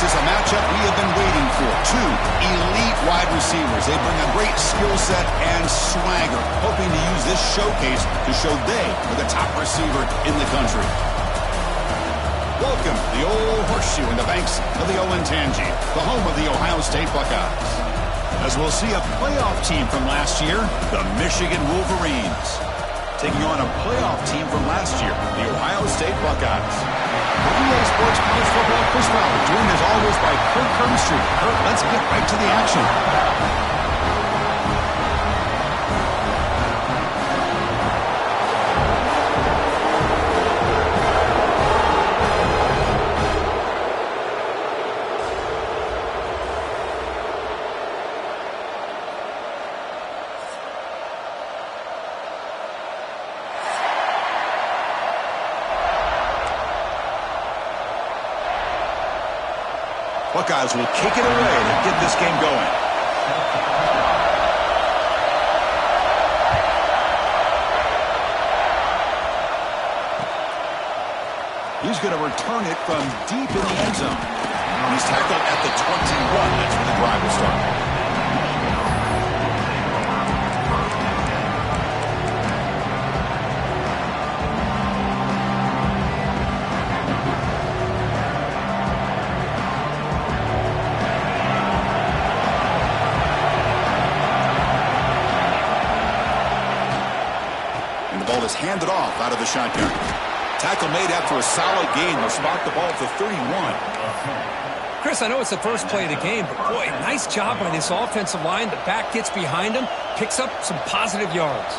is a matchup we have been waiting for. Two elite wide receivers. They bring a great skill set and swagger, hoping to use this showcase to show they are the top receiver in the country. Welcome to the old horseshoe in the banks of the Olentangy, the home of the Ohio State Buckeyes. As we'll see a playoff team from last year, the Michigan Wolverines, taking on a playoff team from last year, the Ohio State Buckeyes. For EA Sports College Football, Chris Fowler, joined as always by Kurt Kirkstreet. Kurt, let's get right to the action. Buckeyes will kick it away to get this game going. He's going to return it from deep in the end zone. He's tackled at the 21. That's where the drive will start. Is handed off out of the shotgun. Tackle made after a solid gain. They'll spot the ball at the 31. Chris, I know it's the first play of the game, but boy, nice job by this offensive line. The back gets behind him, picks up some positive yards.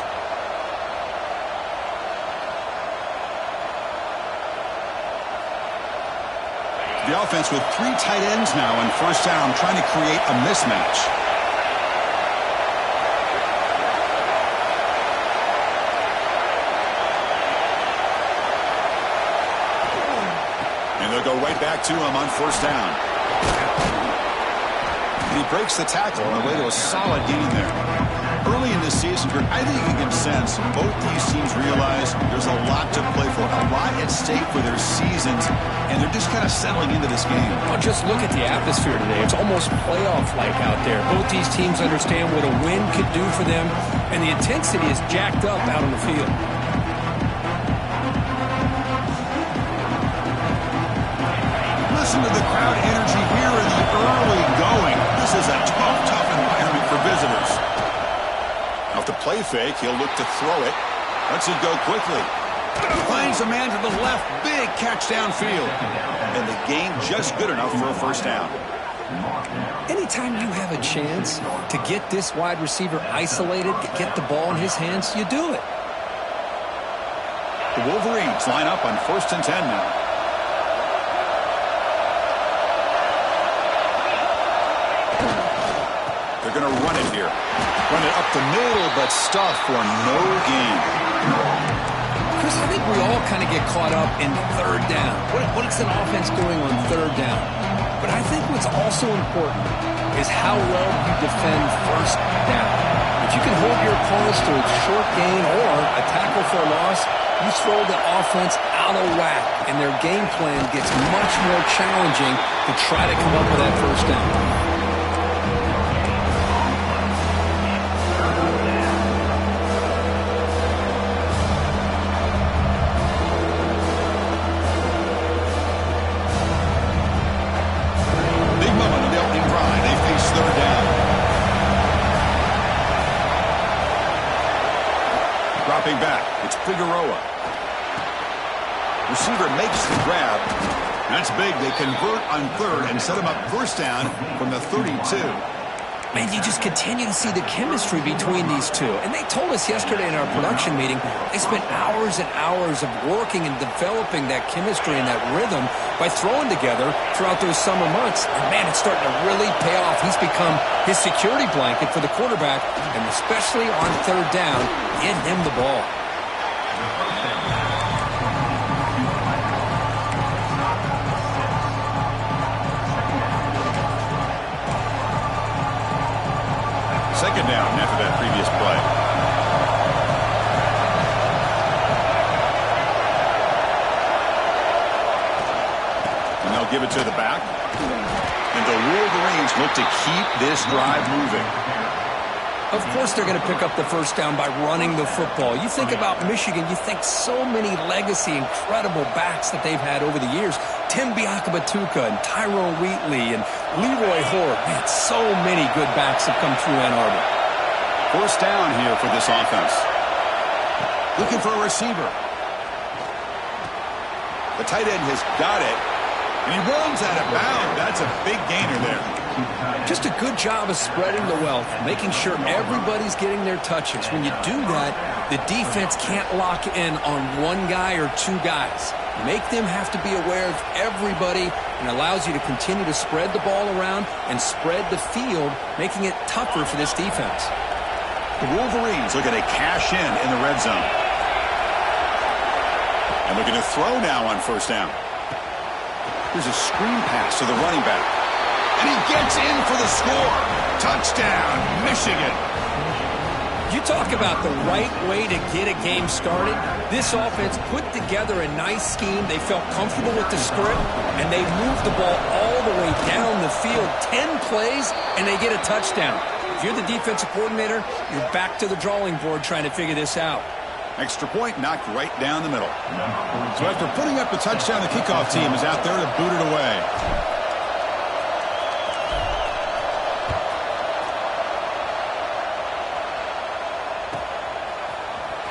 The offense with three tight ends now on first down, trying to create a mismatch. They'll go right back to him on first down. And he breaks the tackle on the way to a solid gain there. Early in this season, I think you can sense both these teams realize there's a lot to play for, a lot at stake for their seasons, and they're just kind of settling into this game. Well, just look at the atmosphere today. It's almost playoff-like out there. Both these teams understand what a win could do for them, and the intensity is jacked up out on the field. Listen to the crowd energy here in the early going. This is a tough environment for visitors. Off the play fake, he'll look to throw it. Lets it go quickly. Finds a man to the left. Big catch downfield. And the game just good enough for a first down. Anytime you have a chance to get this wide receiver isolated, to get the ball in his hands, you do it. The Wolverines line up on 1st and 10 now. They're going to run it here. Run it up the middle, but stuffed for no gain. Chris, I think we all kind of get caught up in third down. What is an offense doing on third down? But I think what's also important is how well you defend first down. If you can hold your opponents to a short gain or a tackle for a loss, you throw the offense out of whack, and their game plan gets much more challenging to try to come up with that first down. Back. It's Figueroa. Receiver makes the grab. That's big. They convert on third and set him up first down from the 32. Man, you just continue to see the chemistry between these two. And they told us yesterday in our production meeting, they spent hours and hours of working and developing that chemistry and that rhythm by throwing together throughout those summer months. And man, it's starting to really pay off. He's become his security blanket for the quarterback, and especially on third down, getting him the ball. Second down after that previous play. And they'll give it to the back. And the Wolverines look to keep this drive moving. Of course they're going to pick up the first down by running the football. You think about Michigan, you think so many legacy, incredible backs that they've had over the years. Tim Biakabatuka and Tyrone Wheatley and Leroy Hort. Man, so many good backs have come through Ann Arbor. First down here for this offense. Looking for a receiver. The tight end has got it. And he runs out of bounds. That's a big gainer there. Just a good job of spreading the wealth, making sure everybody's getting their touches. When you do that, the defense can't lock in on one guy or two guys. Make them have to be aware of everybody, and allows you to continue to spread the ball around and spread the field, making it tougher for this defense. The Wolverines looking to cash in the red zone. And looking to throw now on first down. Here's a screen pass to the running back. And he gets in for the score. Touchdown, Michigan. You talk about the right way to get a game started. This offense put together a nice scheme. They felt comfortable with the script, and they moved the ball all the way down the field. 10 plays, and they get a touchdown. If you're the defensive coordinator, you're back to the drawing board trying to figure this out. Extra point knocked right down the middle. So after putting up the touchdown, the kickoff team is out there to boot it away.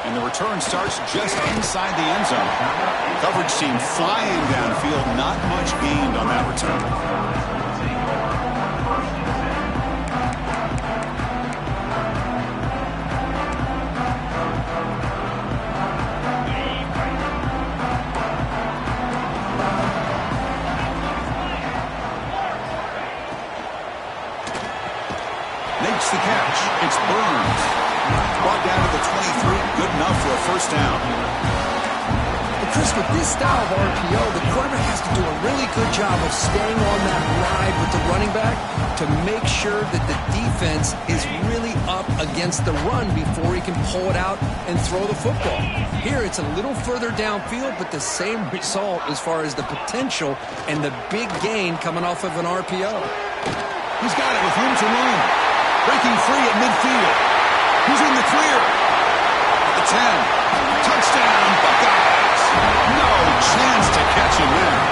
And the return starts just inside the end zone. Coverage team flying downfield, not much gained on that return. Makes the catch. It's Burns. Brought down to the 23. Good enough for a first down. But Chris, with this style of RPO, the quarterback has to do a really good job of staying on that ride with the running back to make sure that the defense is really up against the run before he can pull it out and throw the football. Here, it's a little further downfield, but the same result as far as the potential and the big gain coming off of an RPO. He's got it with room to run. Breaking free at midfield. He's in the clear. At the 10. Touchdown, Buckeyes. No chance to catch him there.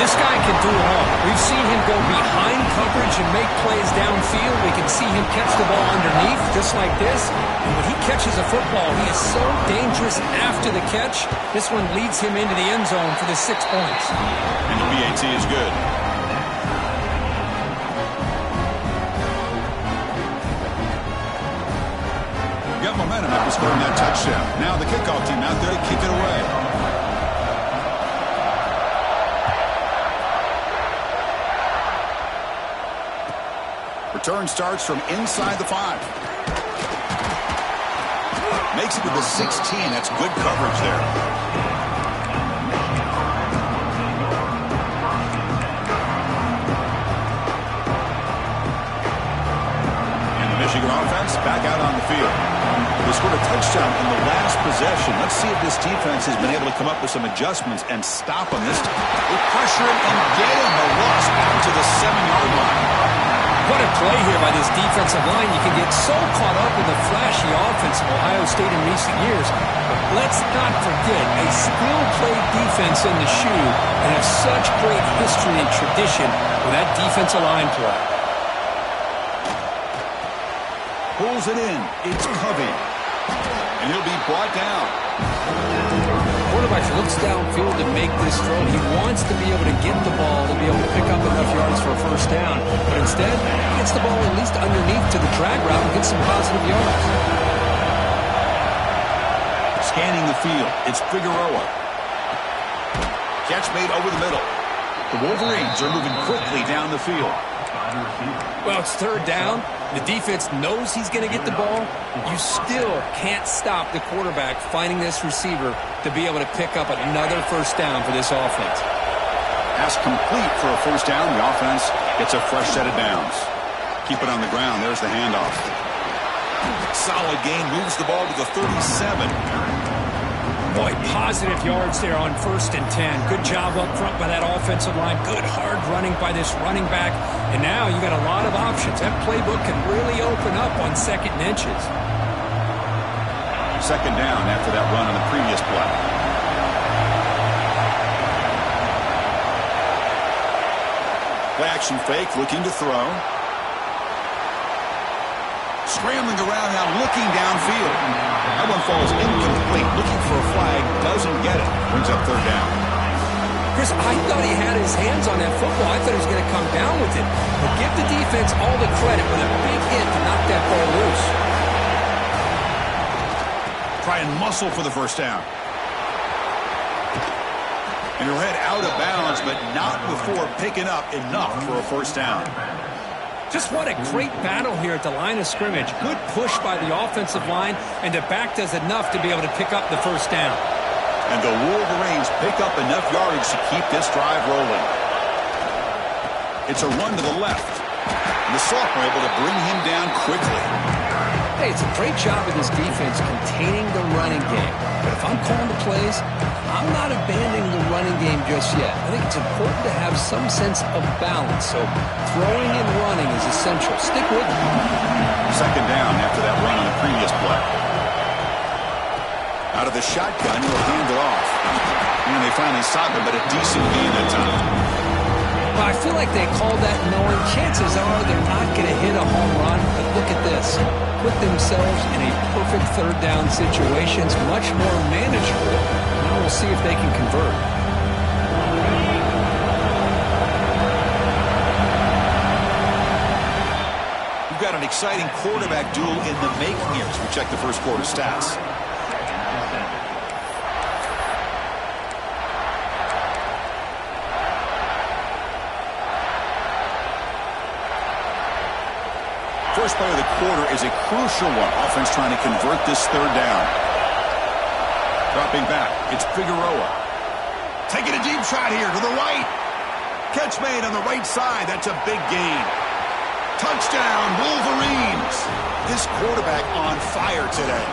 This guy can do it all. We've seen him go behind coverage and make plays downfield. We can see him catch the ball underneath, just like this. And when he catches a football, he is so dangerous after the catch. This one leads him into the end zone for the 6 points. And the PAT is good. Got momentum after scoring that touchdown. Now the kickoff team out there to kick it away. Return starts from inside the 5. Makes it to the 16. That's good coverage there. And the Michigan offense back out on the field. They scored a touchdown in the last possession. Let's see if this defense has been able to come up with some adjustments and stop them this time. They pressure him and get him. A loss back to the 7-yard line. What a play here by this defensive line. You can get so caught up in the flashy offense of Ohio State in recent years. But let's not forget a skill-played defense in the shoe and have such great history and tradition with that defensive line play. Pulls it in. It's Covey. And he'll be brought down. Quarterback looks downfield to make this throw. He wants to be able to get the ball to be able to pick up enough yards for a first down. But instead, he gets the ball at least underneath to the drag route and gets some positive yards. Scanning the field. It's Figueroa. Catch made over the middle. The Wolverines are moving quickly down the field. Well, it's third down. The defense knows he's going to get the ball. You still can't stop the quarterback finding this receiver to be able to pick up another first down for this offense. Pass complete for a first down. The offense gets a fresh set of downs. Keep it on the ground. There's the handoff. Solid gain. Moves the ball to the 37. Boy, positive yards there on 1st and 10. Good job up front by that offensive line. Good hard running by this running back. And now you got a lot of options. That playbook can really open up on 2nd and inches. 2nd down after that run on the previous play. Play action fake, looking to throw. Scrambling around now, looking downfield. That one falls incomplete. Looking for a flag, doesn't get it. Brings up 3rd down. Chris, I thought he had his hands on that football. I thought he was going to come down with it. But give the defense all the credit with a big hit to knock that ball loose. Try and muscle for the 1st down. And he'll head out of bounds, but not before picking up enough for a 1st down. Just what a great battle here at the line of scrimmage. Good push by the offensive line, and the back does enough to be able to pick up the 1st down. And the Wolverines pick up enough yardage to keep this drive rolling. It's a run to the left. And the sophomore able to bring him down quickly. Hey, it's a great job of this defense containing the running game. But if I'm calling the plays, I'm not abandoning the running game just yet. I think it's important to have some sense of balance. So throwing and running is essential. Stick with it. 2nd down after that run on the previous play. Out of the shotgun, he'll hand it off. And they finally stop him, but a decent gain that time. Well, I feel like they called that knowing chances are they're not going to hit a home run. But look at this. Put themselves in a perfect 3rd down situation. It's much more manageable. Now we'll see if they can convert. We've got an exciting quarterback duel in the making here as we check the 1st quarter stats. First play of the quarter is a crucial one. Offense trying to convert this 3rd down. Dropping back, it's Figueroa. Taking a deep shot here to the right. Catch made on the right side. That's a big gain. Touchdown, Wolverines. This quarterback on fire today.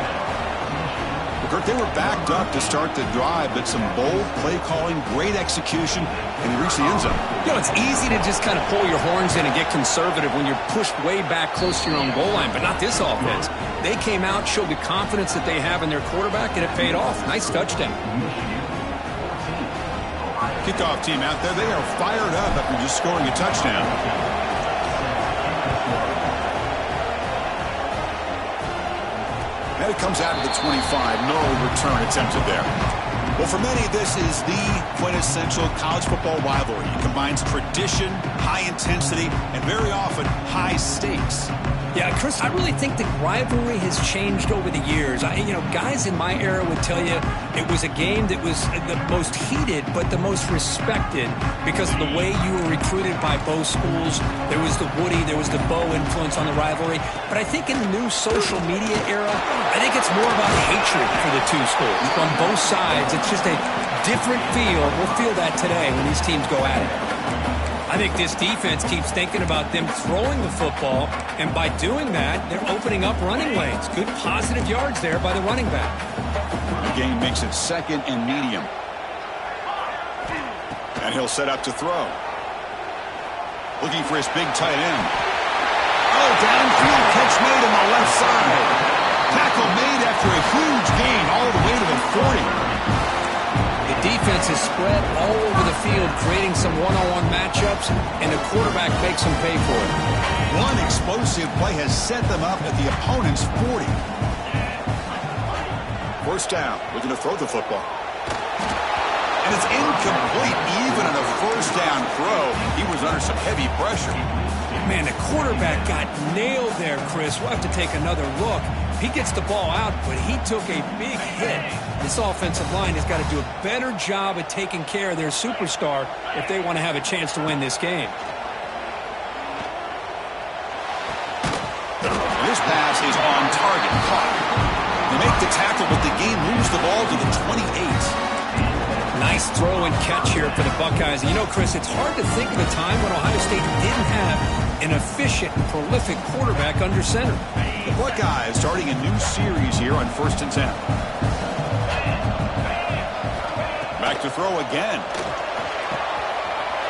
Kirk, they were backed up to start the drive, but some bold play calling, great execution, and he reached the end zone. You know, it's easy to just kind of pull your horns in and get conservative when you're pushed way back close to your own goal line, but not this offense. They came out, showed the confidence that they have in their quarterback, and it paid off. Nice touchdown. Kickoff team out there, they are fired up after just scoring a touchdown. And it comes out of the 25. No return attempted there. Well, for many, this is the quintessential college football rivalry. It combines tradition, high intensity, and very often high stakes. Yeah, Chris, I really think the rivalry has changed over the years. Guys in my era would tell you it was a game that was the most heated but the most respected because of the way you were recruited by both schools. There was the Woody, there was the Bo influence on the rivalry. But I think in the new social media era, I think it's more about hatred for the two schools. On both sides, it's just a different feel. We'll feel that today when these teams go at it. I think this defense keeps thinking about them throwing the football, and by doing that, they're opening up running lanes. Good positive yards there by the running back. The game makes it 2nd and medium. And he'll set up to throw. Looking for his big tight end. Oh, downfield catch made on the left side. Tackle made after a huge gain all the way to the 40. The defense is spread all over the field, creating some one-on-one matchups, and the quarterback makes them pay for it. One explosive play has set them up at the opponent's 40. 1st down, looking to throw the football. And it's incomplete. Even on a 1st down throw, he was under some heavy pressure. Man, the quarterback got nailed there, Chris. We'll have to take another look. He gets the ball out, but he took a big hit. This offensive line has got to do a better job at taking care of their superstar if they want to have a chance to win this game. This pass is on target. Caught. They make the tackle, but the game moves the ball to the 28. Nice throw and catch here for the Buckeyes. And Chris, it's hard to think of a time when Ohio State didn't have an efficient and prolific quarterback under center. The Buckeyes starting a new series here on 1st and 10. Back to throw again.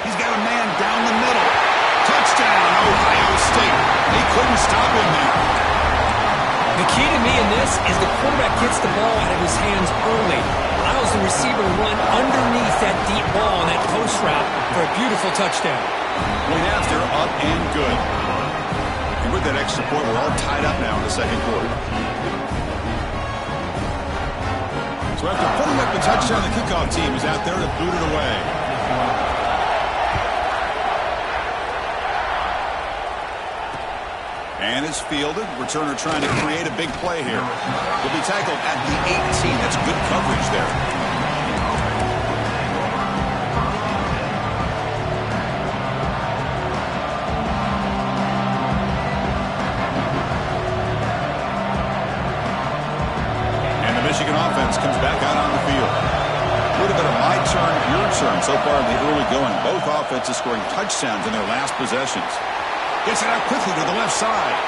He's got a man down the middle. Touchdown, Ohio State. They couldn't stop him there. The key to me in this is the quarterback gets the ball out of his hands early, allows the receiver to run underneath that deep ball on that post route for a beautiful touchdown. Point after, up and good. And with that extra point, we're all tied up now in the second quarter. So after putting up the touchdown, the kickoff team is out there to boot it away. And it's fielded. Returner trying to create a big play here. Will be tackled at the 18. That's good coverage there. And the Michigan offense comes back out on the field. A little bit of my turn, your turn so far in the early going. Both offenses scoring touchdowns in their last possessions. Gets it out quickly to the left side.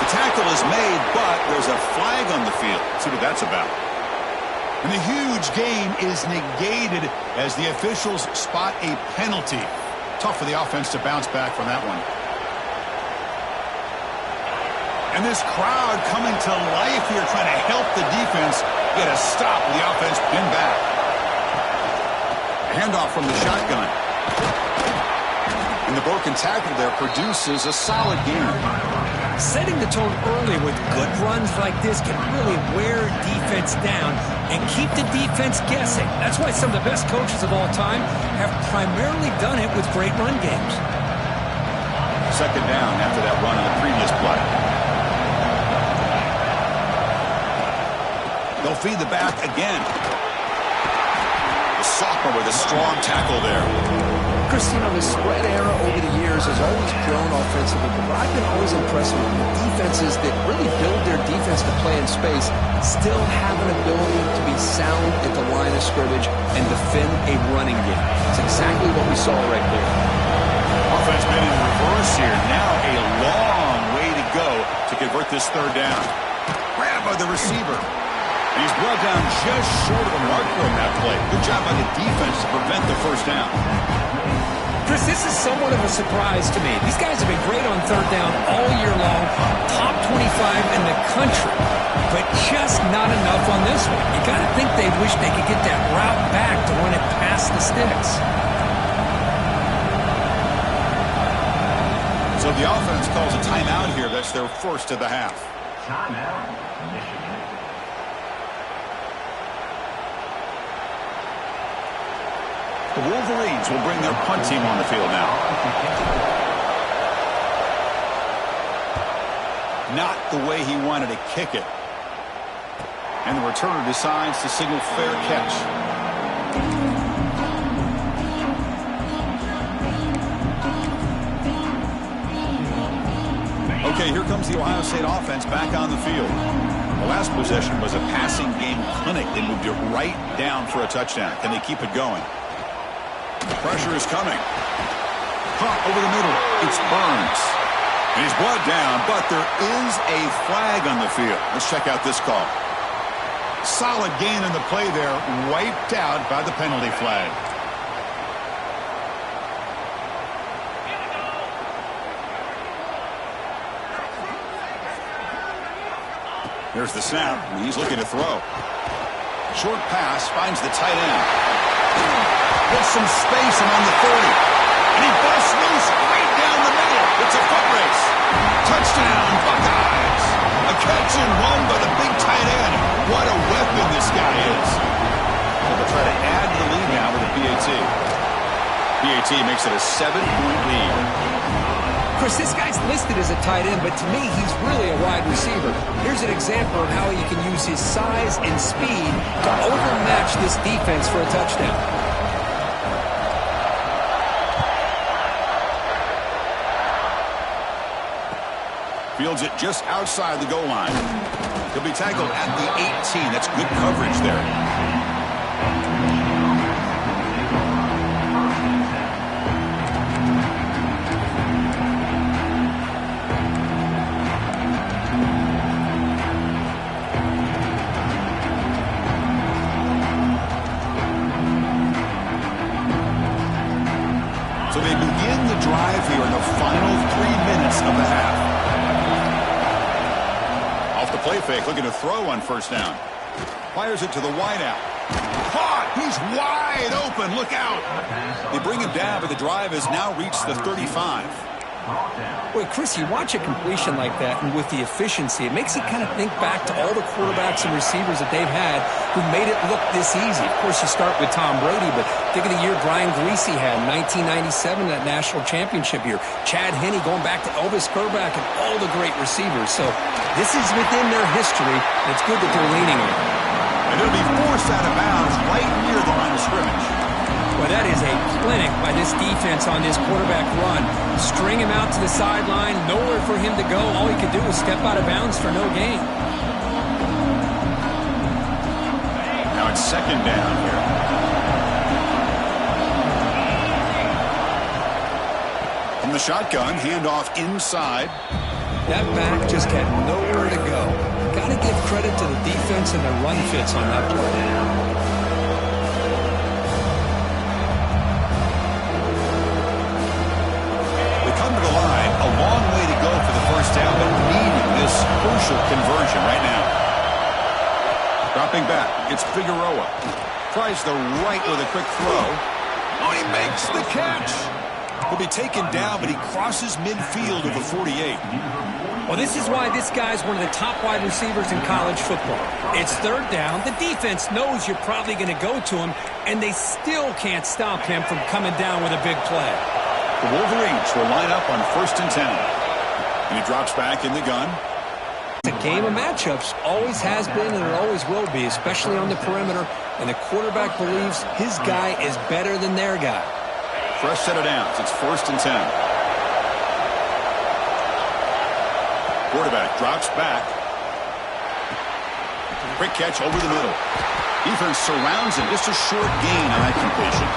The tackle is made, but there's a flag on the field. Let's see what that's about. And the huge gain is negated as the officials spot a penalty. Tough for the offense to bounce back from that one. And this crowd coming to life here, trying to help the defense get a stop with the offense pinned back. A handoff from the shotgun. And the broken tackle there produces a solid gain. Setting the tone early with good runs like this can really wear defense down and keep the defense guessing. That's why some of the best coaches of all time have primarily done it with great run games. Second down after that run on the previous play. They'll feed the back again. The sophomore with a strong tackle there. Chris, you know, the spread era over the years has always grown offensively, but I've been always impressed with the defenses that really build their defense to play in space, still have an ability to be sound at the line of scrimmage and defend a running game. It's exactly what we saw right there. Offense been in reverse here. Now a long way to go to convert this third down. Grab by the receiver. And he's brought down just short of a marker on that play. Good job by the defense to prevent the first down. Chris, this is somewhat of a surprise to me. These guys have been great on third down all year long, top 25 in the country, but just not enough on this one. You got to think they wish they could get that route back to run it past the sticks. So the offense calls a timeout here. That's their first of the half. Timeout, Michigan. The Wolverines will bring their punt team on the field now. Not the way he wanted to kick it. And the returner decides to signal fair catch. Okay, here comes the Ohio State offense back on the field. The last possession was a passing game clinic. They moved it right down for a touchdown. Can they keep it going? Pressure is coming. Caught over the middle. It's Burns. And he's brought down, but there is a flag on the field. Let's check out this call. Solid gain in the play there, wiped out by the penalty flag. Here's the snap. He's looking to throw. Short pass finds the tight end. Gets some space and on the 30. And he busts loose right down the middle. It's a foot race. Touchdown, Buckeyes. A catch and run by the big tight end. What a weapon this guy is. They'll try to add to the lead now with a PAT. PAT makes it a 7-point lead. Chris, this guy's listed as a tight end, but to me, he's really a wide receiver. Here's an example of how he can use his size and speed to overmatch this defense for a touchdown. Fields it just outside the goal line. He'll be tackled at the 18. That's good coverage there. minutes of the half. Off the play fake, looking to throw on first down. Fires it to the wideout. Caught! He's wide open. Look out! They bring him down, but the drive has now reached the 35. Boy, Chris, you watch a completion like that, and with the efficiency, it makes you kind of think back to all the quarterbacks and receivers that they've had who made it look this easy. Of course, you start with Tom Brady, but think of the year Brian Greasy had in 1997, that national championship year. Chad Henne going back to Elvis Grbac and all the great receivers. So this is within their history, and it's good that they're leaning on it. And it'll be forced out of bounds right near the line of scrimmage. Well, that is a clinic by this defense on this quarterback run. String him out to the sideline, nowhere for him to go. All he could do is step out of bounds for no gain. Now it's second down here. From the shotgun, handoff inside. That back just had nowhere to go. Got to give credit to the defense and their run fits on that play. A long way to go for the first down, but needing this crucial conversion right now. Dropping back, it's Figueroa. Tries the right with a quick throw. Oh, he makes the catch. He'll be taken down, but he crosses midfield of the 48. Well, this is why this guy's one of the top wide receivers in college football. It's third down. The defense knows you're probably going to go to him, and they still can't stop him from coming down with a big play. The Wolverines will line up on 1st and 10. And he drops back in the gun. It's a game of matchups. Always has been and it always will be, especially on the perimeter. And the quarterback believes his guy is better than their guy. Fresh set of downs. It's 1st and 10. Quarterback drops back. Quick catch over the middle. Defense surrounds him. Just a short gain on that completion.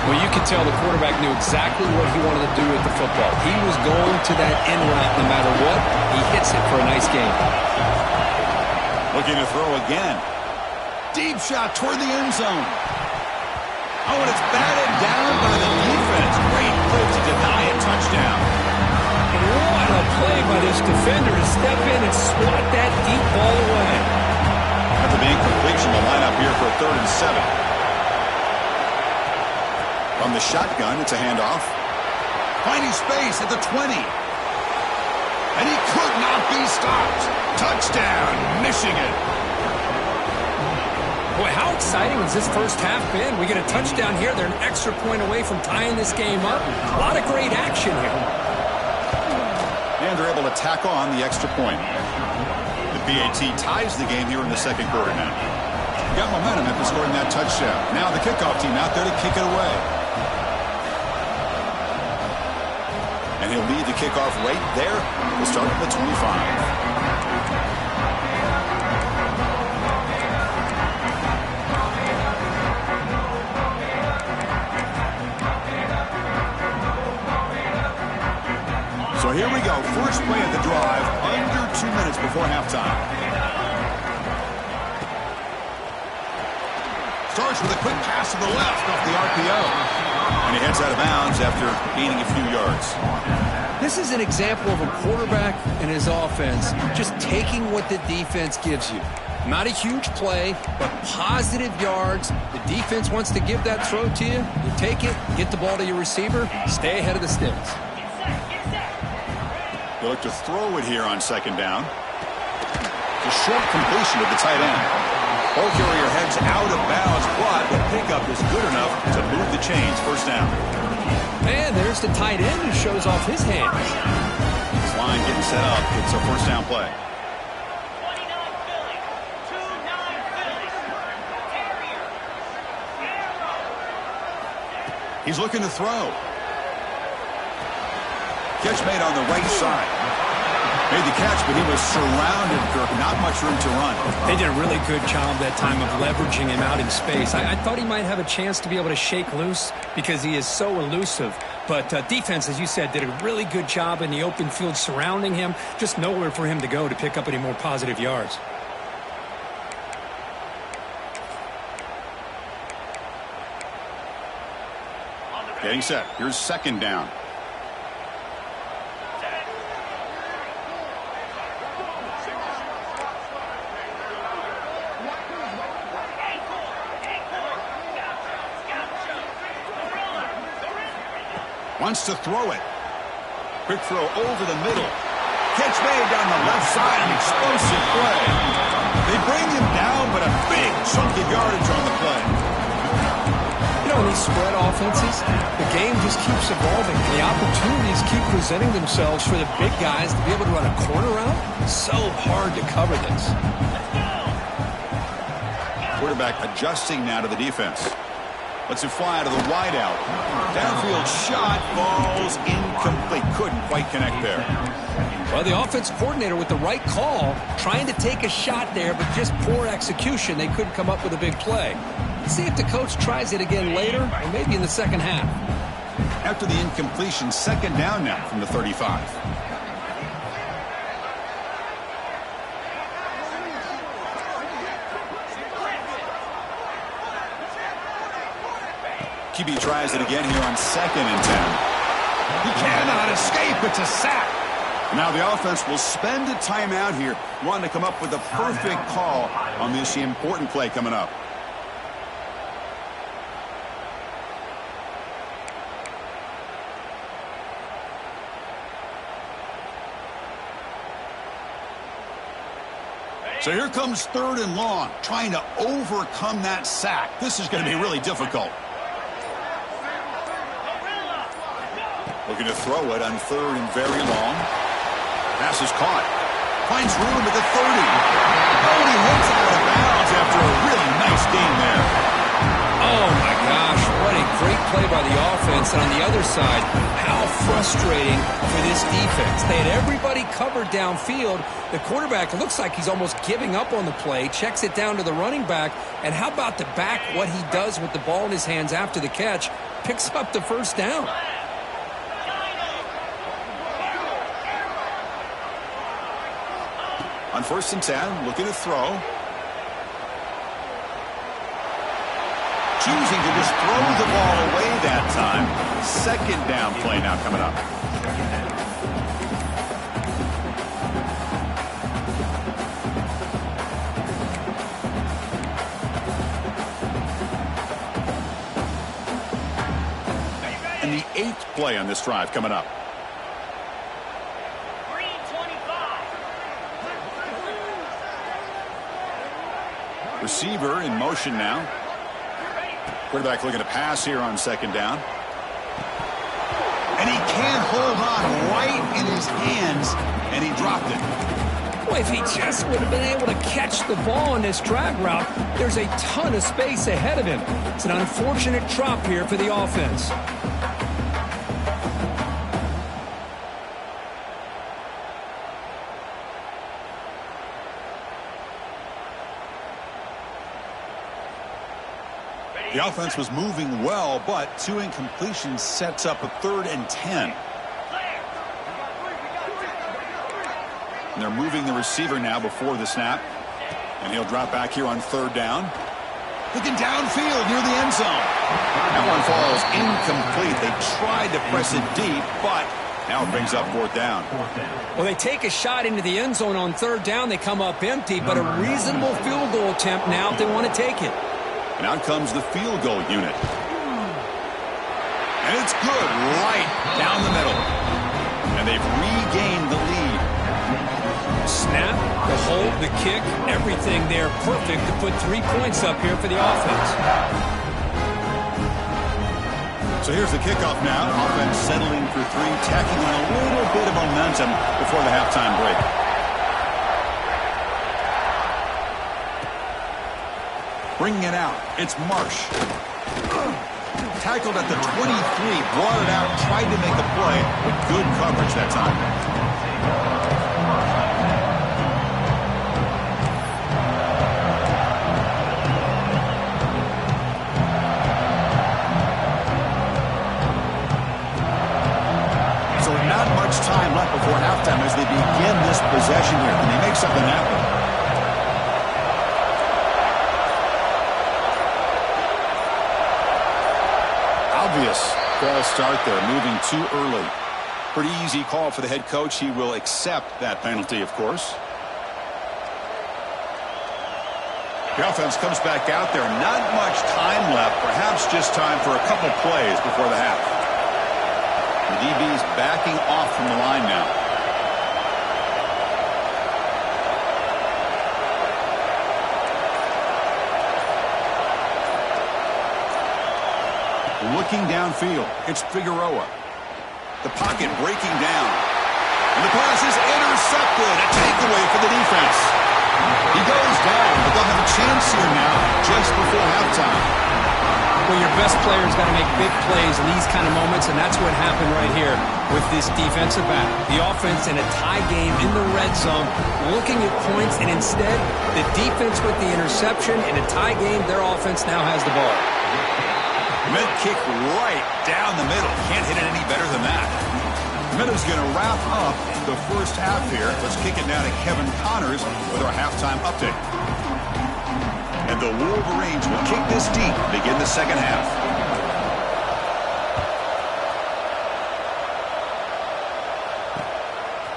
Well, you could tell the quarterback knew exactly what he wanted to do with the football. He was going to that end route no matter what. He hits it for a nice game. Looking to throw again. Deep shot toward the end zone. Oh, and it's batted down by the defense. Great play to deny a touchdown. What a play by this defender to step in and swat that deep ball away. After being completion, the lineup here for a 3rd and 7. From the shotgun, it's a handoff. Finding space at the 20. And he could not be stopped. Touchdown, Michigan. Boy, how exciting has this first half been? We get a touchdown here. They're an extra point away from tying this game up. A lot of great action here. And they're able to tack on the extra point. The PAT ties the game here in the second quarter now. Got momentum after scoring that touchdown. Now the kickoff team out there to kick it away. And he'll lead the kickoff right there. We'll start at the 25. So here we go. First play of the drive, under 2 minutes before halftime. Starts with a quick pass to the left off the RPO. And he heads out of bounds after gaining a few yards. This is an example of a quarterback and his offense just taking what the defense gives you. Not a huge play, but positive yards. The defense wants to give that throw to you. You take it, get the ball to your receiver, stay ahead of the sticks. They look to throw it here on second down. The short completion of the tight end. Ball carrier heads out of bounds, but the pickup is good enough to move the chains. First down. And there's the tight end who shows off his hands. This line getting set up. It's a first down play. He's looking to throw. Catch made on the right side. Made the catch, but he was surrounded, Kirk. Not much room to run. They did a really good job that time of leveraging him out in space. I thought he might have a chance to be able to shake loose because he is so elusive. But defense, as you said, did a really good job in the open field surrounding him. Just nowhere for him to go to pick up any more positive yards. Getting set. Here's second down. Wants to throw it. Quick throw over the middle. Catch made down the left side. An explosive play. They bring him down, but a big chunk of yardage on the play. You know, in these spread offenses, the game just keeps evolving. The opportunities keep presenting themselves for the big guys to be able to run a corner route. So hard to cover this. Quarterback adjusting now to the defense. Lets it fly out of the wideout. Downfield shot falls incomplete. Couldn't quite connect there. Well, the offense coordinator with the right call, trying to take a shot there, but just poor execution. They couldn't come up with a big play. Let's see if the coach tries it again later, or maybe in the second half. After the incompletion, second down now from the 35. QB tries it again here on 2nd and 10. He cannot escape. It's a sack. Now the offense will spend a timeout here, wanting to come up with a perfect call on this important play coming up. So here comes 3rd and long, trying to overcome that sack. This is going to be really difficult. Looking to throw it on 3rd and very long. Pass is caught. Finds room at the 30. Oh, and he hits out of bounds after a really nice gain there. Oh, my gosh. What a great play by the offense. And on the other side, how frustrating for this defense. They had everybody covered downfield. The quarterback looks like he's almost giving up on the play. Checks it down to the running back. And how about the back, what he does with the ball in his hands after the catch? Picks up the first down. On 1st and 10, looking to throw. Choosing to just throw the ball away that time. 2nd down play now coming up. And the 8th play on this drive coming up. Receiver in motion now. Quarterback looking to pass here on 2nd down. And he can't hold on right in his hands, and he dropped it. Boy, if he just would have been able to catch the ball on this drag route, there's a ton of space ahead of him. It's an unfortunate drop here for the offense. The offense was moving well, but 2 incompletions sets up a 3rd and 10. And they're moving the receiver now before the snap. And he'll drop back here on 3rd down. Looking downfield near the end zone. That one falls incomplete. They tried to press it deep, but now it brings up 4th down. Well, they take a shot into the end zone on 3rd down. They come up empty, but a reasonable field goal attempt now if they want to take it. And out comes the field goal unit. And it's good right down the middle. And they've regained the lead. Snap, the hold, the kick, everything there perfect to put 3 points up here for the offense. So here's the kickoff now. Offense settling for 3, tacking on a little bit of momentum before the halftime break. Bringing it out, it's Marsh. Tackled at the 23, brought it out, tried to make a play, but good coverage that time. So not much time left before halftime as they begin this possession here. Can they make something happen? Obvious false start there, moving too early. Pretty easy call for the head coach. He will accept that penalty, of course. The offense comes back out there. Not much time left. Perhaps just time for a couple plays before the half. The DB's backing off from the line now. Looking downfield, it's Figueroa. The pocket breaking down. And the pass is intercepted. A takeaway for the defense. He goes down, but they'll have a chance here now just before halftime. Well, your best player's got to make big plays in these kind of moments, and that's what happened right here with this defensive back. The offense in a tie game in the red zone, looking at points, and instead, the defense with the interception. In a tie game, their offense now has the ball. Mid kick right down the middle. Can't hit it any better than that. Meadow's going to wrap up the first half here. Let's kick it now to Kevin Connors with our halftime update. And the Wolverines will kick this deep to begin the second half.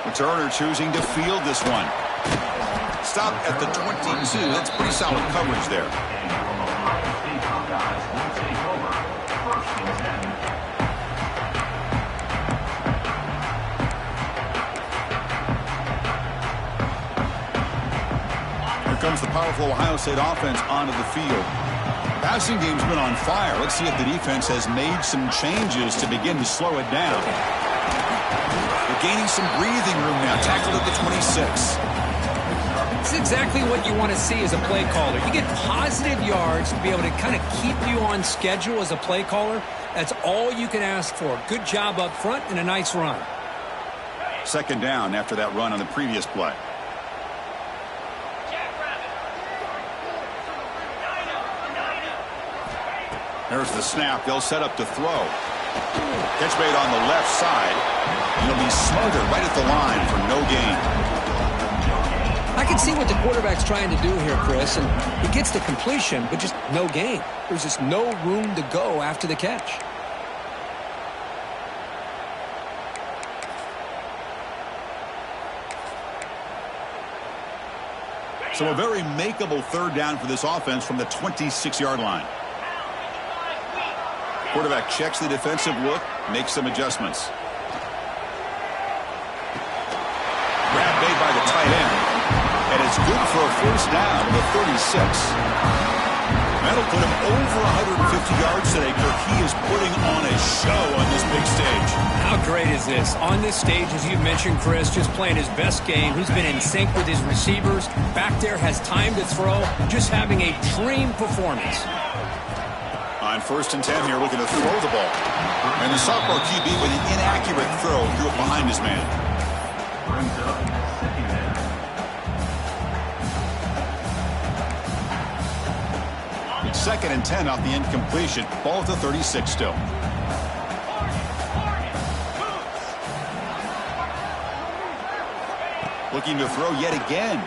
Returner choosing to field this one. Stop at the 22. That's pretty solid coverage there. Here comes the powerful Ohio State offense onto the field. Passing game's been on fire. Let's see if the defense has made some changes to begin to slow it down. They're gaining some breathing room now. Tackled at the 26. It's exactly what you want to see as a play caller. You get positive yards to be able to kind of keep you on schedule as a play caller. That's all you can ask for. Good job up front and a nice run. Second down after that run on the previous play. There's the snap. They'll set up to throw. Catch made on the left side. And he'll be smothered right at the line for no gain. I can see what the quarterback's trying to do here, Chris, and he gets the completion, but just no gain. There's just no room to go after the catch. So a very makeable third down for this offense from the 26-yard line. Quarterback checks the defensive look, makes some adjustments. Grab made by the tight end. And it's good for a first down to the 36. That'll put him over 150 yards today, Kirk. He is putting on a show on this big stage. How great is this? On this stage, as you mentioned, Chris, just playing his best game. He's been in sync with his receivers. Back there, has time to throw. Just having a dream performance. On 1st and 10 here, looking to throw the ball. And the sophomore QB with an inaccurate throw threw it behind his man. Second and 10 off the incompletion. Ball at the 36 still. Looking to throw yet again.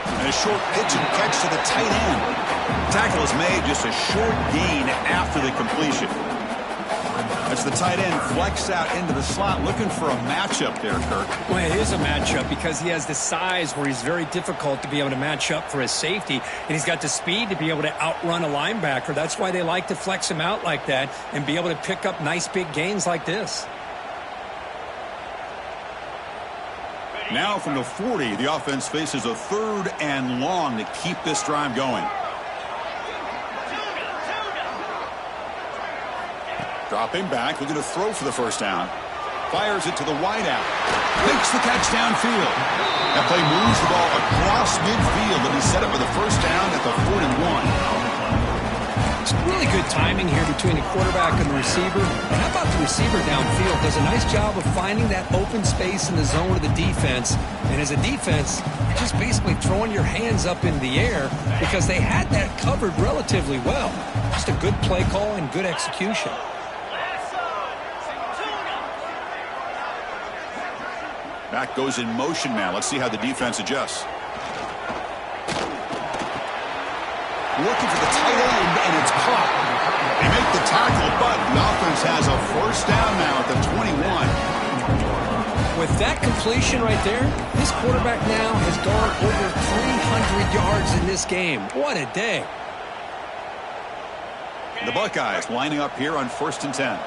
And a short pitch and catch to the tight end. Tackle is made, just a short gain after the completion. As the tight end flexed out into the slot, looking for a matchup there, Kirk. Well, it is a matchup because he has the size where he's very difficult to be able to match up for his safety, and he's got the speed to be able to outrun a linebacker. That's why they like to flex him out like that and be able to pick up nice big gains like this. Now from the 40, the offense faces a 3rd and long to keep this drive going. Dropping back, looking to throw for the first down. Fires it to the wideout. Makes the catch downfield. That play moves the ball across midfield and he set up for the first down at the 41. It's really good timing here between the quarterback and the receiver. And how about the receiver downfield? Does a nice job of finding that open space in the zone of the defense. And as a defense, you're just basically throwing your hands up in the air because they had that covered relatively well. Just a good play call and good execution. Back goes in motion now. Let's see how the defense adjusts. Looking for the tight end, and it's caught. They make the tackle, but the offense has a first down now at the 21. With that completion right there, this quarterback now has gone over 300 yards in this game. What a day. The Buckeyes lining up here on 1st and 10.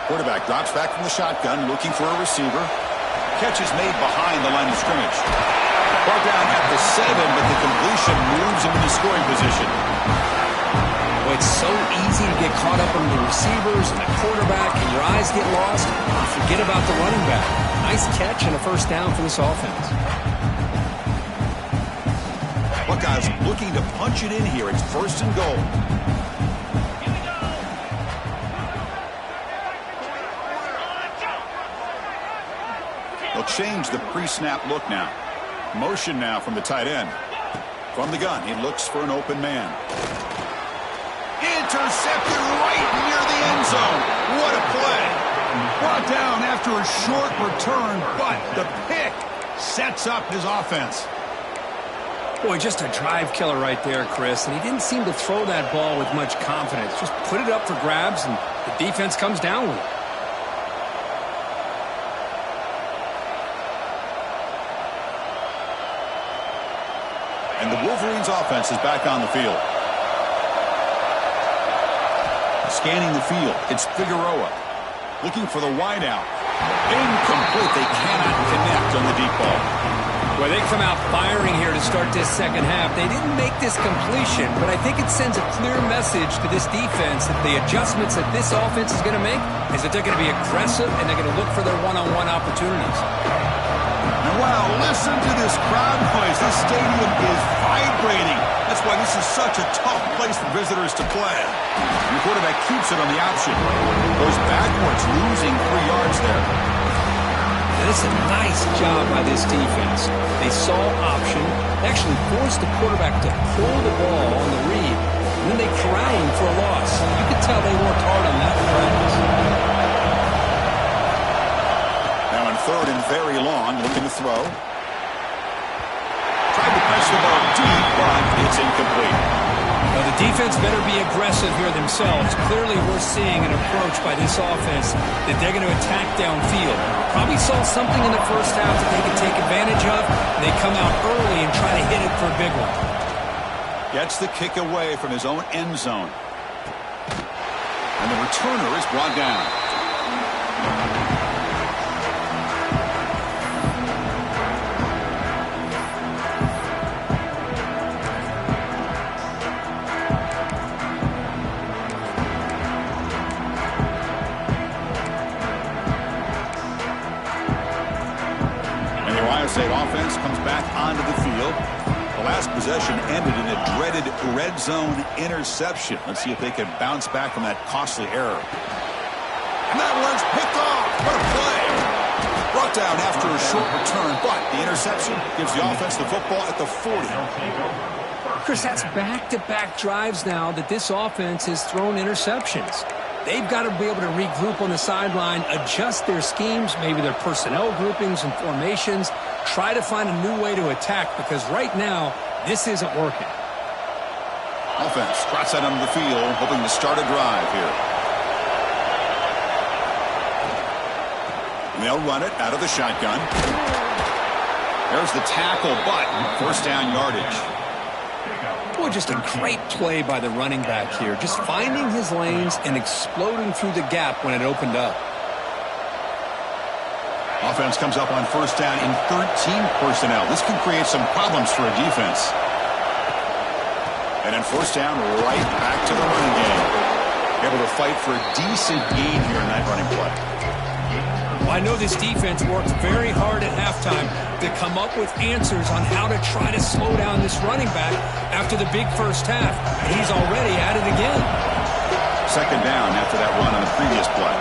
Quarterback drops back from the shotgun, looking for a receiver. Catch is made behind the line of scrimmage. Brought down at the 7, but the completion moves him into scoring position. Well, it's so easy to get caught up on the receivers and the quarterback, and your eyes get lost. Forget about the running back. Nice catch and a first down for this offense. Buckeyes looking to punch it in here. It's 1st and goal. They'll change the pre-snap look now. Motion now from the tight end. From the gun, he looks for an open man. Intercepted right near the end zone. What a play. Brought down after a short return, but the pick sets up his offense. Boy, just a drive killer right there, Chris. And he didn't seem to throw that ball with much confidence. Just put it up for grabs, and the defense comes down with it. And the Wolverines offense is back on the field. Scanning the field, it's Figueroa. Looking for the wideout. Incomplete. They cannot connect on the deep ball. Well, they come out firing here to start this second half. They didn't make this completion, but I think it sends a clear message to this defense that the adjustments that this offense is going to make is that they're going to be aggressive and they're going to look for their one-on-one opportunities. And wow, listen to this crowd noise. This stadium is vibrating. That's why this is such a tough place for visitors to play. Your quarterback keeps it on the option. Goes backwards, losing 3 yards there. This is a nice job by this defense. They saw option, actually forced the quarterback to pull the ball on the read, and then they corralled him for a loss. You could tell they worked hard on that in practice. Now in 3rd and very long, looking to throw. Tried to press the ball deep, but it's incomplete. Well, the defense better be aggressive here themselves. Clearly, we're seeing an approach by this offense that they're going to attack downfield. Probably saw something in the first half that they can take advantage of. They come out early and try to hit it for a big one. Gets the kick away from his own end zone. And the returner is brought down. State offense comes back onto the field. The last possession ended in a dreaded red zone interception. Let's see if they can bounce back from that costly error. And that one's picked off. What a play. Brought down after a short return, but the interception gives the offense the football at the 40. Chris, that's back-to-back drives now that this offense has thrown interceptions. They've got to be able to regroup on the sideline, adjust their schemes, maybe their personnel groupings and formations, try to find a new way to attack, because right now, this isn't working. Offense trots out onto the field, hoping to start a drive here. And they'll run it out of the shotgun. There's the tackle, but 1st down yardage. Boy, just a great play by the running back here. Just finding his lanes and exploding through the gap when it opened up. Offense comes up on 1st down in 13 personnel. This can create some problems for a defense. And then 1st down, right back to the running game. Able to fight for a decent gain here in that running play. Well, I know this defense worked very hard at halftime to come up with answers on how to try to slow down this running back after the big first half. And he's already at it again. 2nd down after that run on the previous play.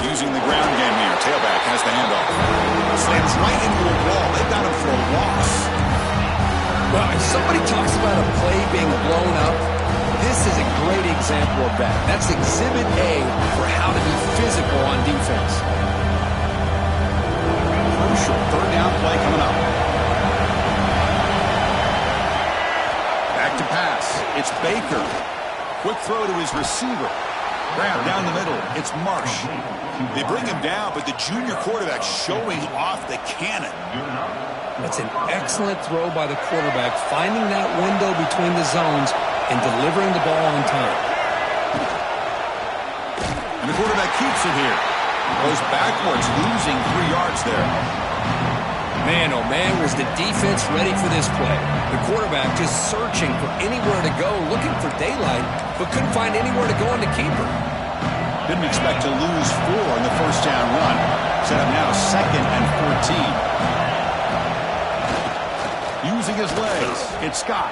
Using the ground game here. Tailback has the handoff. Slams right into a wall. They got him for a loss. Well, if somebody talks about a play being blown up, this is a great example of that. That's Exhibit A for how to be physical on defense. Crucial 3rd down play coming up. Back to pass. It's Baker. Quick throw to his receiver. Grab down the middle. It's Marsh. They bring him down, but the junior quarterback showing off the cannon. That's an excellent throw by the quarterback, finding that window between the zones and delivering the ball on time. And the quarterback keeps it here. Goes backwards, losing 3 yards there. Man, oh man, was the defense ready for this play. The quarterback just searching for anywhere to go, looking for daylight, but couldn't find anywhere to go on the keeper. Didn't expect to lose 4 on the first down run. Set up now 2nd and 14. Using his legs, it's Scott.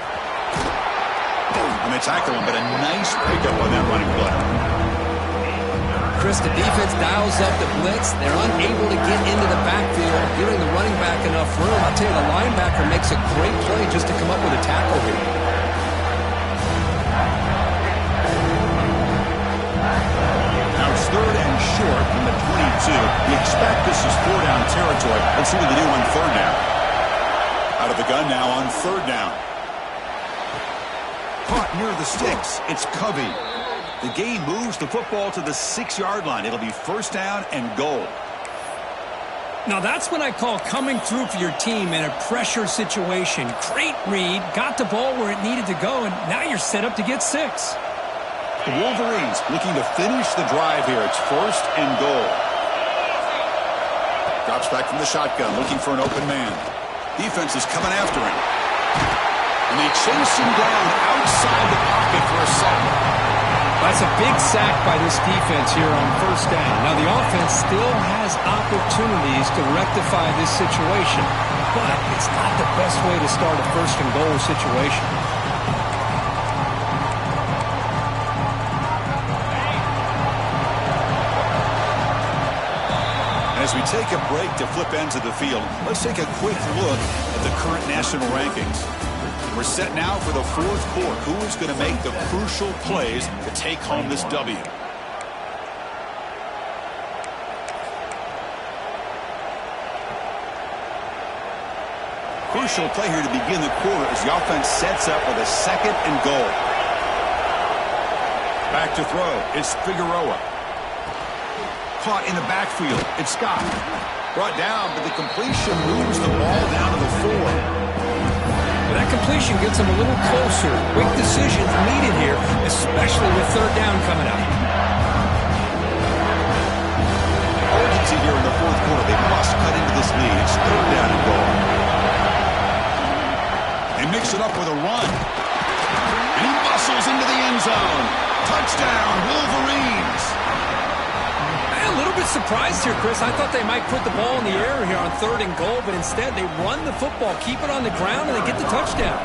And they tackle him, but a nice pickup on that running play. Chris, the defense dials up the blitz. They're unable to get into the backfield, giving the running back enough room. I'll tell you, the linebacker makes a great play just to come up with a tackle here. Now it's 3rd and short from the 22. You expect this is 4-down territory. Let's see what they do on 3rd down. Out of the gun now on 3rd down. Caught near the sticks. It's Covey. The game moves the football to the 6-yard line. It'll be 1st down and goal. Now that's what I call coming through for your team in a pressure situation. Great read, got the ball where it needed to go, and now you're set up to get 6. The Wolverines looking to finish the drive here. It's 1st and goal. Drops back from the shotgun, looking for an open man. Defense is coming after him. And they chase him down outside the pocket for a sack. That's a big sack by this defense here on 1st down. Now, the offense still has opportunities to rectify this situation, but it's not the best way to start a 1st and goal situation. As we take a break to flip ends of the field, let's take a quick look at the current national rankings. We're set now for the 4th quarter. Who is going to make the crucial plays to take home this W? Crucial play here to begin the quarter as the offense sets up with a 2nd and goal. Back to throw. It's Figueroa. Caught in the backfield. It's Scott. Brought down, but the completion moves the ball down to the 4. That completion gets them a little closer. Quick decisions needed here, especially with 3rd down coming up. Urgency here in the 4th quarter. They must cut into this lead. It's 3rd down and goal. They mix it up with a run. And he muscles into the end zone. Touchdown, Wolverines. A little bit surprised here, Chris. I thought they might put the ball in the air here on 3rd and goal, but instead they run the football, keep it on the ground, and they get the touchdown.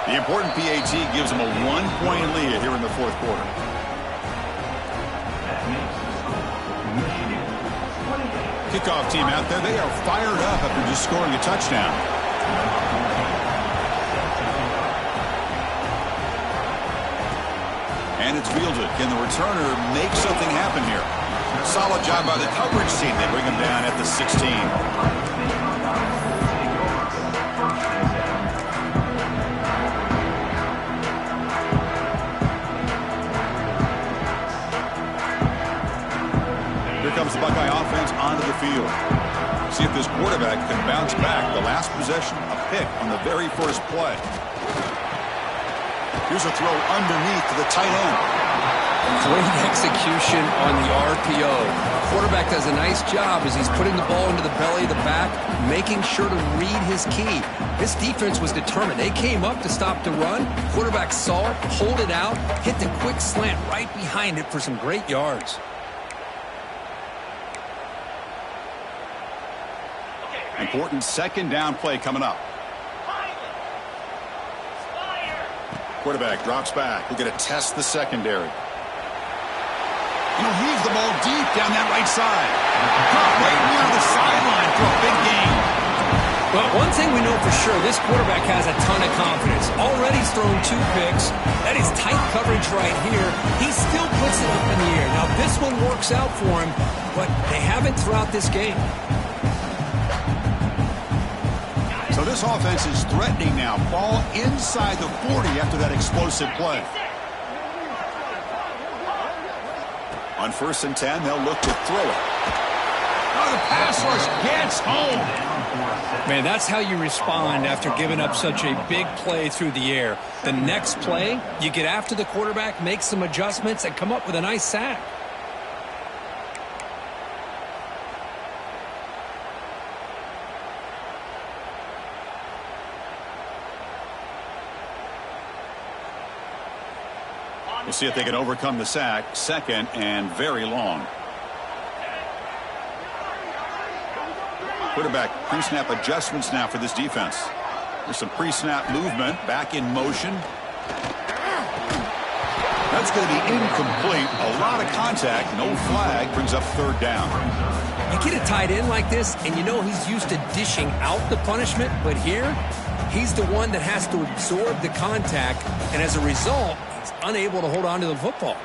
The important PAT gives them a 1-point lead here in the 4th quarter. Kickoff team out there. They are fired up after just scoring a touchdown. And it's fielded. Can the returner make something happen here? Solid job by the coverage team. They bring him down at the 16. Here comes the Buckeye offense onto the field. See if this quarterback can bounce back. The last possession, a pick on the very first play. Here's a throw underneath to the tight end. Great execution on the RPO. The quarterback does a nice job as he's putting the ball into the belly of the back, making sure to read his key. This defense was determined. They came up to stop the run. Quarterback saw it, pulled it out, hit the quick slant right behind it for some great yards. Important 2nd down play coming up. Quarterback drops back. We're going to test the secondary. He'll heave the ball deep down that right side. Caught right near the sideline for a big gain. Well, one thing we know for sure, this quarterback has a ton of confidence. Already thrown 2 picks. That is tight coverage right here. He still puts it up in the air. Now, this one works out for him, but they haven't throughout this game. So this offense is threatening now. Ball inside the 40 after that explosive play. On 1st and 10, they'll look to throw it. Oh, the pass rush gets home. Man, that's how you respond after giving up such a big play through the air. The next play, you get after the quarterback, make some adjustments, and come up with a nice sack. We'll see if they can overcome the sack. Second and very long. Quarterback pre-snap adjustments now for this defense. There's some pre-snap movement. Back in motion. That's going to be incomplete. A lot of contact. No flag. Brings up third down. You get a tight end like this, and you know he's used to dishing out the punishment. But here, he's the one that has to absorb the contact. And as a result, he's unable to hold on to the football.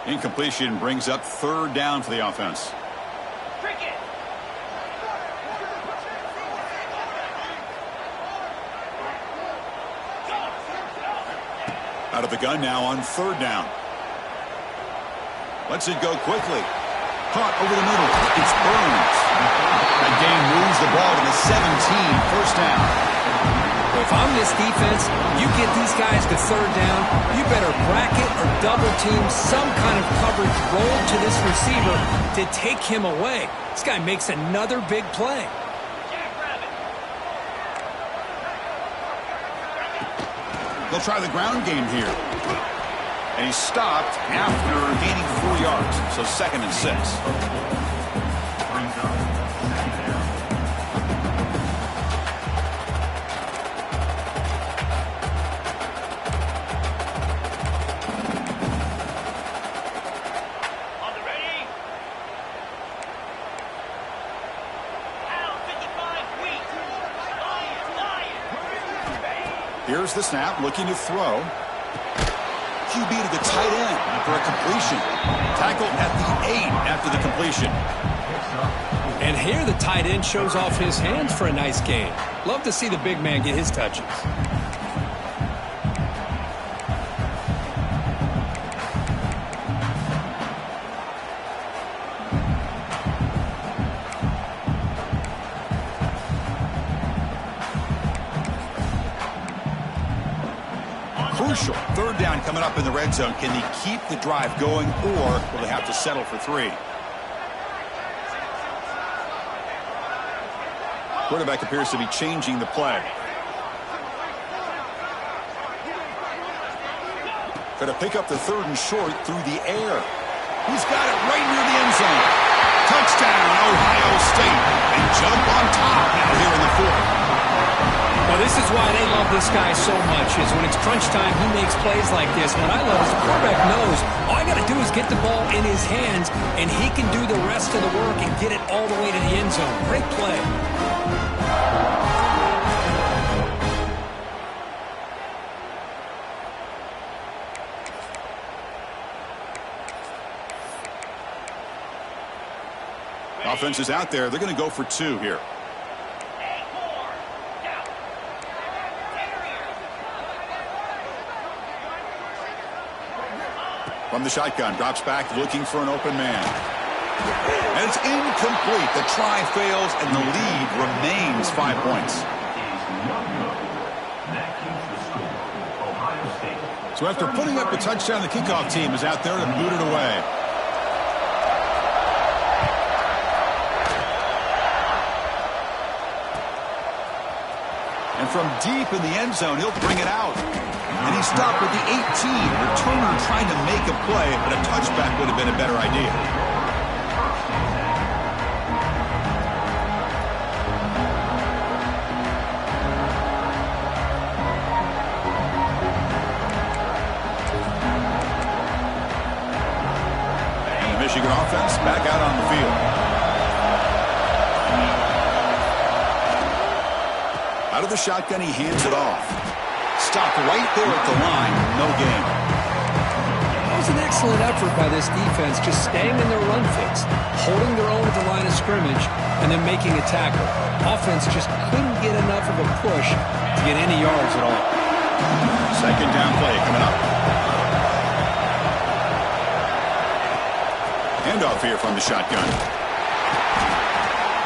Incompletion brings up third down for the offense. Out of the gun now on third down. Lets it go quickly. Caught over the middle. It's Burns. That game moves the ball to the 17. First down. If I'm this defense, you get these guys to third down, you better bracket or double team some kind of coverage roll to this receiver to take him away. This guy makes another big play. They'll try the ground game here. And he's stopped after gaining 4 yards. So 2nd and 6. Here's the snap, looking to throw. QB to the tight end for a completion. Tackled at the 8 after the completion. And here the tight end shows off his hands for a nice gain. Love to see the big man get his touches. Crucial. Third down coming up in the red zone. Can they keep the drive going, or will they have to settle for 3? Quarterback appears to be changing the play. Going to pick up the 3rd and short through the air. He's got it right near the end zone. Touchdown, Ohio State. They jump on top now here in the 4th. Well, this is why they love this guy so much, is when it's crunch time, he makes plays like this. What I love is the quarterback knows all I got to do is get the ball in his hands, and he can do the rest of the work and get it all the way to the end zone. Great play. Offense is out there. They're going to go for 2 here. From the shotgun, drops back, looking for an open man. And it's incomplete. The try fails, and the lead remains 5 points. So after putting up a touchdown, the kickoff team is out there to boot it away. And from deep in the end zone, he'll bring it out. And he stopped at the 18. Returner trying to make a play, but a touchback would have been a better idea. And the Michigan offense back out on the field. Out of the shotgun, he hands it off. Stopped right there at the line. No gain. That was an excellent effort by this defense, just staying in their run fix, holding their own at the line of scrimmage, and then making a tackle. Offense just couldn't get enough of a push to get any yards at all. Second down play coming up. Handoff here from the shotgun.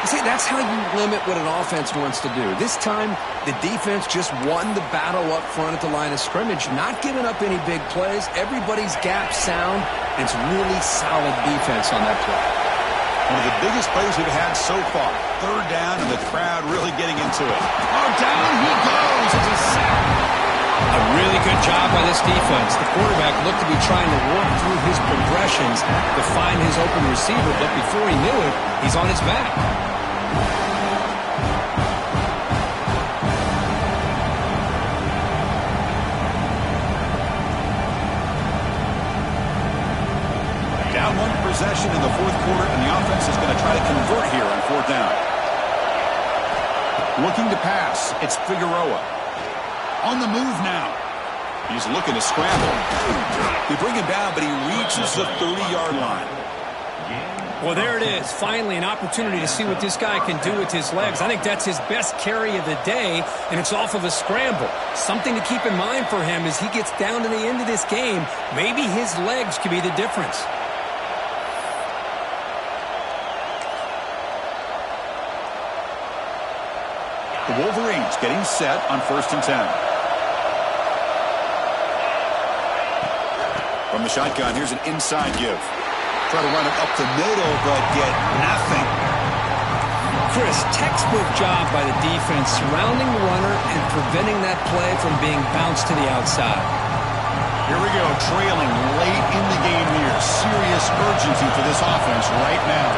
See, that's how you limit what an offense wants to do. This time, the defense just won the battle up front at the line of scrimmage, not giving up any big plays. Everybody's gap sound. It's really solid defense on that play. One of the biggest plays we've had so far. Third down, and the crowd really getting into it. Oh, down he goes. It's a sack. A really good job by this defense. The quarterback looked to be trying to work through his progressions to find his open receiver, but before he knew it, he's on his back. Down one possession in the fourth quarter, and the offense is going to try to convert here on fourth down. Looking to pass. It's Figueroa. On the move now. He's looking to scramble. They bring him down, but he reaches the 30-yard line. Well, there it is. Finally, an opportunity to see what this guy can do with his legs. I think that's his best carry of the day, and it's off of a scramble. Something to keep in mind for him as he gets down to the end of this game. Maybe his legs could be the difference. The Wolverines getting set on 1st and 10. From the shotgun, here's an inside give. Try to run it up the middle, but get nothing. Chris, textbook job by the defense surrounding the runner and preventing that play from being bounced to the outside. Here we go, trailing late in the game here. Serious urgency for this offense right now.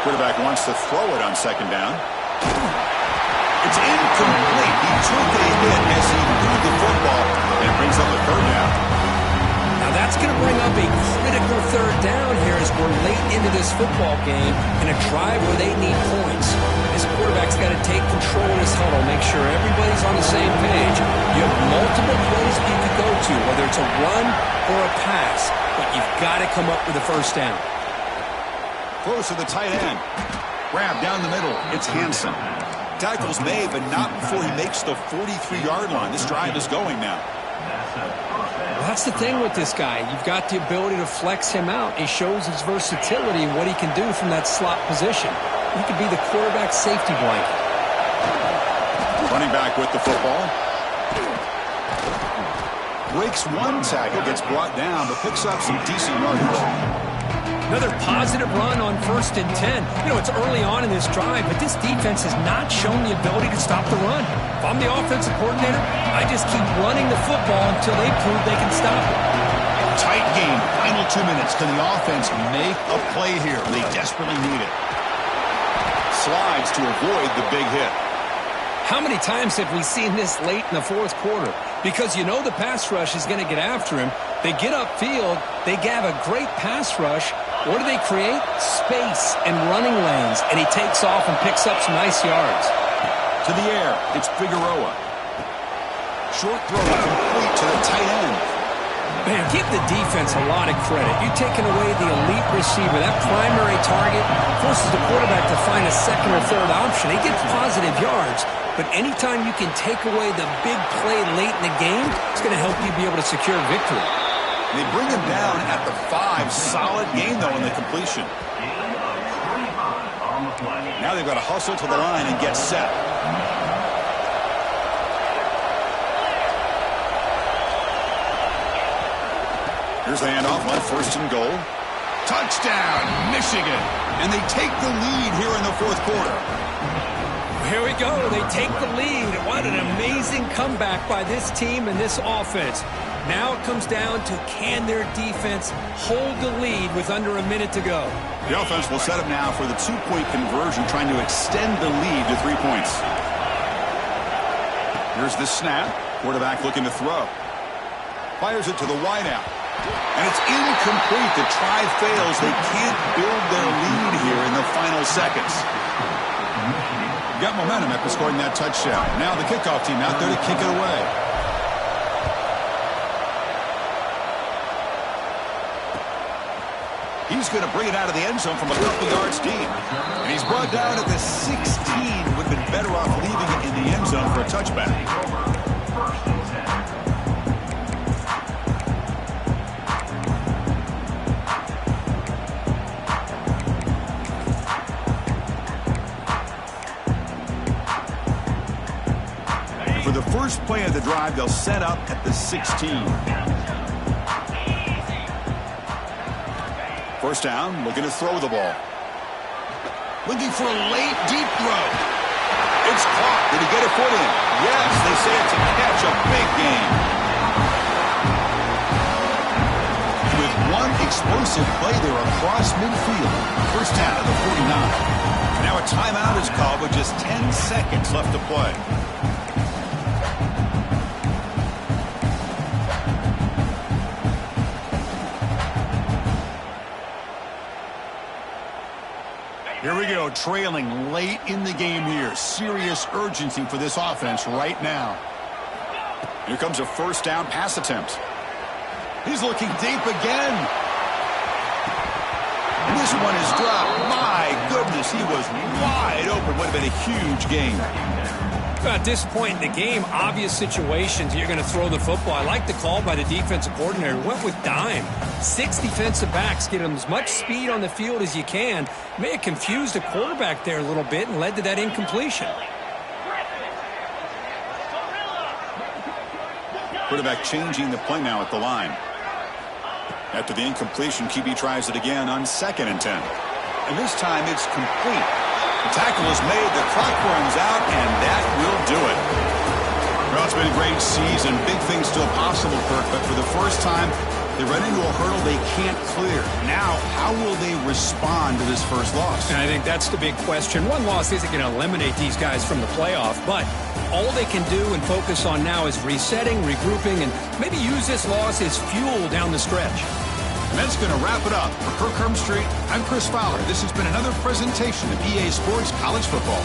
Quarterback wants to throw it on 2nd down. It's incomplete. He took a hit as he moved the football, and it brings up a 3rd down. Now that's going to bring up a critical 3rd down here as we're late into this football game in a drive where they need points. This quarterback's got to take control of this huddle, make sure everybody's on the same page. You have multiple plays that you could go to, whether it's a run or a pass, but you've got to come up with a 1st down. Close to the tight end. Grab down the middle. It's Hansen. Tackle's made, but not before he makes the 43-yard line. This drive is going now. Well, that's the thing with this guy. You've got the ability to flex him out. He shows his versatility and what he can do from that slot position. He could be the quarterback safety blanket. Running back with the football. Breaks one tackle, gets brought down, but picks up some decent yardage. Another positive run on 1st and 10. You know, it's early on in this drive, but this defense has not shown the ability to stop the run. If I'm the offensive coordinator, I just keep running the football until they prove they can stop it. Tight game. Final 2 minutes. Can the offense make a play here? They desperately need it. Slides to avoid the big hit. How many times have we seen this late in the fourth quarter? Because you know the pass rush is going to get after him. They get upfield. They have a great pass rush. What do they create? Space and running lanes. And he takes off and picks up some nice yards. To the air. It's Figueroa. Short throw complete to the tight end. Man, give the defense a lot of credit. You're taking away the elite receiver. That primary target forces the quarterback to find a 2nd or 3rd option. He gets positive yards. But anytime you can take away the big play late in the game, it's going to help you be able to secure victory. They bring him down at the 5. Solid game, though, in the completion. Now they've got to hustle to the line and get set. Here's the handoff on 1st and goal. Touchdown, Michigan. And they take the lead here in the fourth quarter. Here we go. They take the lead. What an amazing comeback by this team and this offense. Now it comes down to can their defense hold the lead with under a minute to go. The offense will set up now for the 2-point conversion, trying to extend the lead to 3 points. Here's the snap. Quarterback looking to throw. Fires it to the wideout. And it's incomplete. The try fails. They can't build their lead here in the final seconds. Got momentum after scoring that touchdown. Now the kickoff team out there to kick it away. He's going to bring it out of the end zone from a couple yards deep. And he's brought down at the 16. Would have been better off leaving it in the end zone for a touchback. For the first play of the drive, they'll set up at the 16. First down, looking to throw the ball. Looking for a late, deep throw. It's caught. Did he get a foot in? Yes, they say it's a catch, a big gain. With one explosive play there across midfield. First down at the 49. Now a timeout is called with just 10 seconds left to play. Here we go, trailing late in the game here. Serious urgency for this offense right now. Here comes a first down pass attempt. He's looking deep again. This one is dropped. My goodness, he was wide open. Would have been a huge gain. At this point in the game, obvious situations, you're going to throw the football. I like the call by the defensive coordinator. Went with dime. 6 defensive backs, get them as much speed on the field as you can. May have confused the quarterback there a little bit and led to that incompletion. Quarterback changing the play now at the line. After the incompletion, QB tries it again on 2nd and 10. And this time it's complete. The tackle is made, the clock runs out, and that will do it. Well, it's been a great season. Big things still possible, Kirk, but for the first time, they run into a hurdle they can't clear. Now, how will they respond to this first loss? And I think that's the big question. One loss isn't going to eliminate these guys from the playoff, but all they can do and focus on now is resetting, regrouping, and maybe use this loss as fuel down the stretch. And that's going to wrap it up. For Kirk Street, I'm Chris Fowler. This has been another presentation of EA Sports College Football.